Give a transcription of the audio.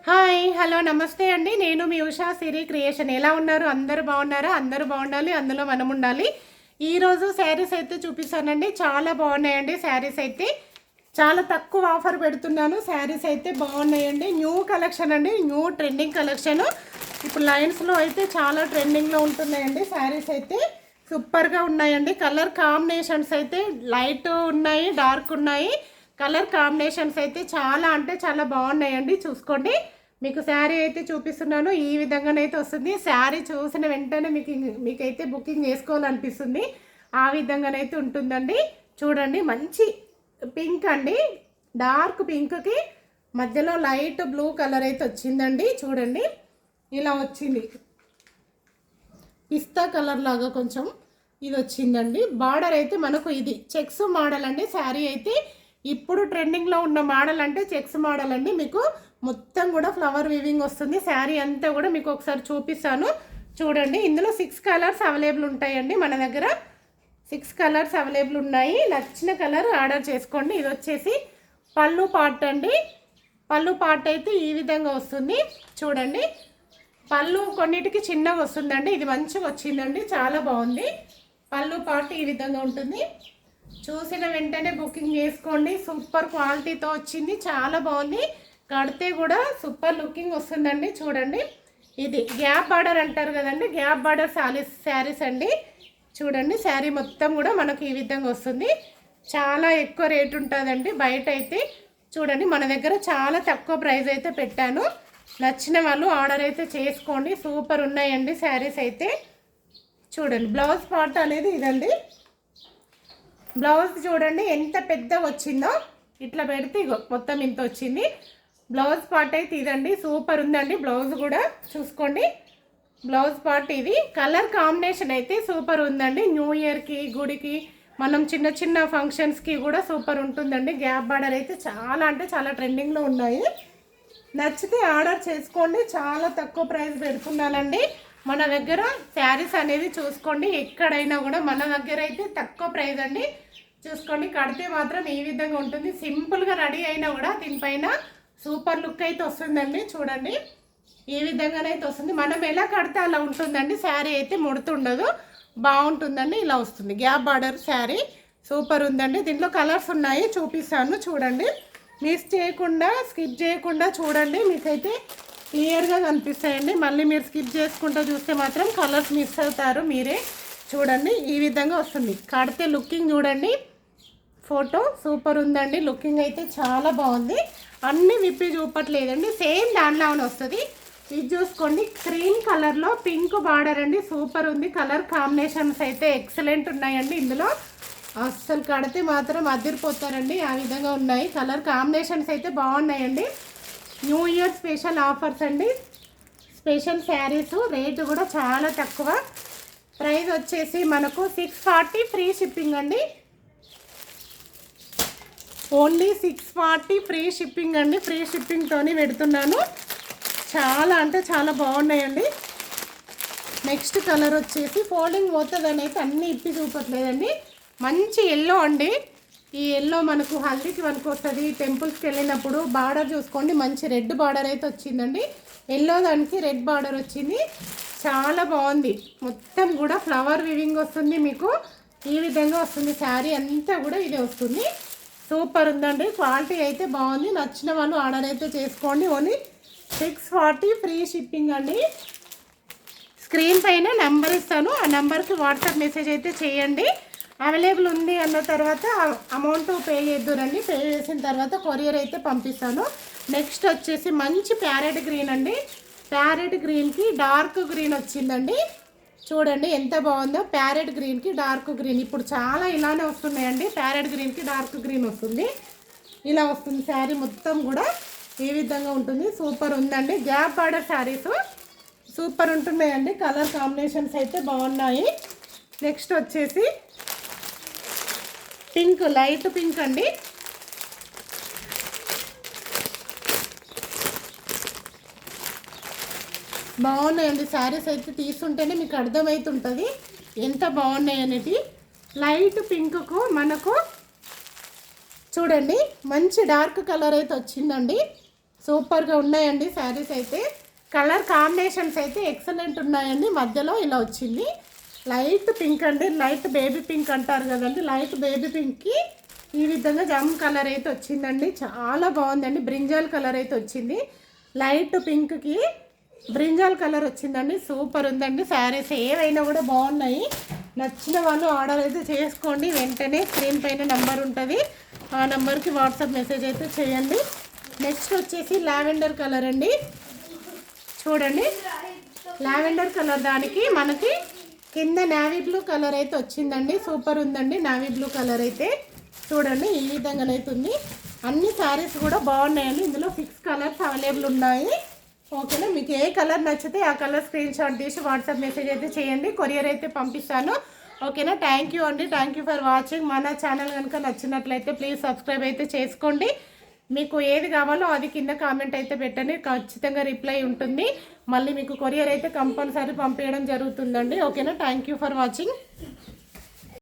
Hi hello నమస్తే అండి. నేను మీ ఉషా సిరి క్రియేషన్. ఎలా ఉన్నారు? అందరూ బాగున్నారా? అందరూ బాగుండాలి, అందులో మనం ఉండాలి. ఈరోజు శారీస్ అయితే చూపిస్తానండి. చాలా బాగున్నాయండి శారీస్ అయితే. చాలా తక్కువ ఆఫర్ పెడుతున్నాను. శారీస్ అయితే బాగున్నాయండి. న్యూ కలెక్షన్ అండి, న్యూ ట్రెండింగ్ కలెక్షన్. ఇప్పుడు లైన్స్లో అయితే చాలా ట్రెండింగ్లో ఉంటున్నాయండి శారీస్ అయితే. సూపర్గా ఉన్నాయండి. కలర్ కాంబినేషన్స్ అయితే లైట్ ఉన్నాయి, డార్క్ ఉన్నాయి. కలర్ కాంబినేషన్స్ అయితే చాలా అంటే చాలా బాగున్నాయండి. చూసుకోండి, మీకు శారీ అయితే చూపిస్తున్నాను. ఈ విధంగానైతే వస్తుంది. శారీ చూసిన వెంటనే మీకైతే బుకింగ్ చేసుకోవాలనిపిస్తుంది. ఆ విధంగానైతే ఉంటుందండి. చూడండి, మంచి పింక్ అండి, డార్క్ పింక్కి మధ్యలో లైట్ బ్లూ కలర్ అయితే వచ్చిందండి. చూడండి, ఇలా వచ్చింది. పిస్తా కలర్ లాగా కొంచెం ఇది వచ్చిందండి. బార్డర్ అయితే మనకు ఇది చెక్స్ మోడల్ అండి. శారీ అయితే ఇప్పుడు ట్రెండింగ్లో ఉన్న మోడల్ అంటే చెక్స్ మోడల్ అండి. మీకు మొత్తం కూడా ఫ్లవర్ వీవింగ్ వస్తుంది. శారీ అంతా కూడా మీకు ఒకసారి చూపిస్తాను. చూడండి, ఇందులో 6 కలర్స్ అవైలబుల్ ఉంటాయండి. మన దగ్గర 6 కలర్స్ అవైలబుల్ ఉన్నాయి. నచ్చిన కలర్ ఆర్డర్ చేసుకోండి. ఇది వచ్చేసి పళ్ళు పార్ట్ అండి. పళ్ళు పార్ట్ అయితే ఈ విధంగా వస్తుంది. చూడండి, పళ్ళు కొన్నిటికి చిన్నగా వస్తుందండి. ఇది మంచిగా వచ్చిందండి, చాలా బాగుంది. పళ్ళు పార్ట్ ఈ విధంగా ఉంటుంది. చూసిన వెంటనే బుకింగ్ చేసుకోండి. సూపర్ క్వాలిటీతో వచ్చింది, చాలా బాగుంది. కడితే కూడా సూపర్ లుకింగ్ వస్తుందండి. చూడండి, ఇది గ్యాప్ బార్డర్ అంటారు కదండి, గ్యాప్ బార్డర్ శారీస్ అండి. చూడండి, శారీ మొత్తం కూడా మనకు ఈ విధంగా వస్తుంది. చాలా ఎక్కువ రేట్ ఉంటుందండి బయట అయితే. చూడండి, మన దగ్గర చాలా తక్కువ ప్రైస్ అయితే పెట్టాను. నచ్చిన వాళ్ళు ఆర్డర్ అయితే చేసుకోండి. సూపర్ ఉన్నాయండి శారీస్ అయితే. చూడండి, బ్లౌజ్ పార్ట్ అనేది ఇదండి. బ్లౌజ్ చూడండి ఎంత పెద్దగా వచ్చిందో. ఇట్లా పెడితే మొత్తం ఇంత వచ్చింది. బ్లౌజ్ పార్ట్ అయితే ఇదండి. సూపర్ ఉందండి బ్లౌజ్ కూడా. చూసుకోండి, బ్లౌజ్ పార్ట్ ఇది. కలర్ కాంబినేషన్ అయితే సూపర్ ఉందండి. న్యూ ఇయర్కి, గుడికి, మనం చిన్న చిన్న ఫంక్షన్స్కి కూడా సూపర్ ఉంటుందండి. గ్యాప్ బార్డర్ అయితే చాలా అంటే చాలా ట్రెండింగ్లో ఉన్నాయి. నచ్చితే ఆర్డర్ చేసుకోండి. చాలా తక్కువ ప్రైస్ పెడుతున్నానండి. మన దగ్గర శారీస్ అనేది చూసుకోండి, ఎక్కడైనా కూడా మన దగ్గర అయితే తక్కువ ప్రైస్ అండి. చూసుకోండి, కడితే మాత్రం ఈ విధంగా ఉంటుంది. సింపుల్గా రెడీ అయినా కూడా దీనిపైన సూపర్ లుక్ అయితే వస్తుందండి. చూడండి, ఈ విధంగానైతే వస్తుంది. మనం ఎలా కడితే అలా ఉంటుందండి. శారీ అయితే ముడుతుండదు, బాగుంటుందండి. ఇలా వస్తుంది గ్యాప్ బార్డర్ శారీ. సూపర్ ఉందండి. దీంట్లో కలర్స్ ఉన్నాయి, చూపిస్తాను. చూడండి, మిస్ చేయకుండా, స్కిప్ చేయకుండా చూడండి. మీకైతే క్లియర్గా కనిపిస్తాయండి. మళ్ళీ మీరు స్కిప్ చేసుకుంటూ చూస్తే మాత్రం కలర్స్ మిస్ అవుతారు మీరే. చూడండి, ఈ విధంగా వస్తుంది. కడితే లుకింగ్ చూడండి. ఫోటో సూపర్ ఉందండి. లుకింగ్ అయితే చాలా బాగుంది. అన్నీ విప్పి చూపట్లేదండి, సేమ్ దానిలానే వస్తుంది. ఇది చూసుకోండి, క్రీమ్ కలర్లో పింక్ బార్డర్ అండి. సూపర్ ఉంది. కలర్ కాంబినేషన్స్ అయితే ఎక్సలెంట్ ఉన్నాయండి. ఇందులో అస్సలు కడితే మాత్రం అదిరిపోతారండి. ఆ విధంగా ఉన్నాయి. కలర్ కాంబినేషన్స్ అయితే బాగున్నాయండి. న్యూ ఇయర్ స్పెషల్ ఆఫర్స్ అండి. స్పెషల్ శారీస్. రేటు కూడా చాలా తక్కువ. ప్రైస్ వచ్చేసి మనకు 640 ఫ్రీ షిప్పింగ్ అండి. ఓన్లీ 640 ఫ్రీ షిప్పింగ్ అండి. ఫ్రీ షిప్పింగ్తోని పెడుతున్నాను. చాలా అంటే చాలా బాగున్నాయండి. నెక్స్ట్ కలర్ వచ్చేసి ఫోల్డింగ్ పోతుందని అయితే అన్నీ ఇప్పి చూపట్లేదండి. మంచి ఎల్లో అండి. ఈ ఎల్లో మనకు హల్దీకి మనకు వస్తుంది. టెంపుల్స్కి వెళ్ళినప్పుడు బార్డర్ చూసుకోండి, మంచి రెడ్ బార్డర్ అయితే వచ్చిందండి. ఎల్లో దానికి రెడ్ బార్డర్ వచ్చింది. చాలా బాగుంది. మొత్తం కూడా ఫ్లవర్ వివింగ్ వస్తుంది. మీకు ఈ విధంగా వస్తుంది. శారీ అంతా కూడా ఇదే వస్తుంది. సూపర్ ఉందండి. క్వాలిటీ అయితే బాగుంది. నచ్చిన వాళ్ళు ఆర్డర్ అయితే చేసుకోండి. ఓన్లీ 640 ఫ్రీ షిప్పింగ్ అండి. స్క్రీన్ పైన నెంబర్ ఇస్తాను, ఆ నెంబర్కి వాట్సాప్ మెసేజ్ అయితే చేయండి. అవైలబుల్ ఉంది అన్న తర్వాత అమౌంట్ పే చేద్దురండి. పే చేసిన తర్వాత కొరియర్ అయితే పంపిస్తాను. నెక్స్ట్ వచ్చేసి మంచి ప్యారెట్ గ్రీన్ అండి. ప్యారెట్ గ్రీన్కి డార్క్ గ్రీన్ వచ్చిందండి. చూడండి ఎంత బాగుందో. ప్యారెట్ గ్రీన్కి డార్క్ గ్రీన్ ఇప్పుడు చాలా ఇలానే వస్తున్నాయండి. ప్యారెట్ గ్రీన్కి డార్క్ గ్రీన్ వస్తుంది. ఇలా వస్తుంది శారీ మొత్తం కూడా ఈ విధంగా ఉంటుంది. సూపర్ ఉందండి. గ్యాప్ బార్డర్ శారీస్ సూపర్ ఉంటున్నాయండి. కలర్ కాంబినేషన్స్ అయితే బాగున్నాయి. నెక్స్ట్ వచ్చేసి పింక్, లైట్ పింక్ అండి. బాగున్నాయండి శారీస్ అయితే. తీసుంటేనే మీకు అర్థమవుతుంటుంది ఎంత బాగున్నాయి అనేది. లైట్ పింక్కు మనకు చూడండి మంచి డార్క్ కలర్ అయితే వచ్చిందండి. సూపర్గా ఉన్నాయండి శారీస్ అయితే. కలర్ కాంబినేషన్స్ అయితే ఎక్సలెంట్ ఉన్నాయండి. మధ్యలో ఇలా వచ్చింది లైట్ పింక్ అండి, లైట్ బేబీ పింక్ అంటారు కదండి, లైట్ బేబీ పింక్కి ఈ విధంగా జామ్ కలర్ అయితే వచ్చిందండి. చాలా బాగుందండి. బ్రింజాల్ కలర్ అయితే వచ్చింది, లైట్ పింక్కి బ్రింజాల్ కలర్ వచ్చిందండి. సూపర్ ఉందండి. శారీస్ ఏవైనా కూడా బాగున్నాయి. నచ్చిన వాళ్ళు ఆర్డర్ అయితే చేసుకోండి. వెంటనే స్క్రీన్ పైన నెంబర్ ఉంటుంది, ఆ నెంబర్కి వాట్సాప్ మెసేజ్ అయితే చేయండి. నెక్స్ట్ వచ్చేసి లావెండర్ కలర్ అండి. చూడండి లావెండర్ కలర్, దానికి మనకి కింద నావీ బ్లూ కలర్ అయితే వచ్చిందండి. సూపర్ ఉందండి. నావీ బ్లూ కలర్ అయితే చూడండి ఈ విధంగా అయితే ఉంది. అన్ని శారీస్ కూడా బాగున్నాయండి. ఇందులో 6 కలర్స్ అవైలబుల్ ఉన్నాయి. ఓకేనా, మీకు ఏ కలర్ నచ్చితే ఆ కలర్ స్క్రీన్ షాట్ తీసి వాట్సాప్ మెసేజ్ అయితే చేయండి, కొరియర్ అయితే పంపిస్తాను. ఓకేనా, థ్యాంక్ యూ అండి. Thank you for watching. మన ఛానల్ కనుక నచ్చినట్లయితే ప్లీజ్ సబ్స్క్రైబ్ అయితే చేసుకోండి. మీకు ఏది కావాలో అది కింద కామెంట్ అయితే పెట్టండి, ఖచ్చితంగా రిప్లై ఉంటుంది. మళ్ళీ మీకు కొరియర్ అయితే కంపల్సరీ పంపించడం జరుగుతుందండి. ఓకేనా, థ్యాంక్ యూ ఫర్ వాచింగ్.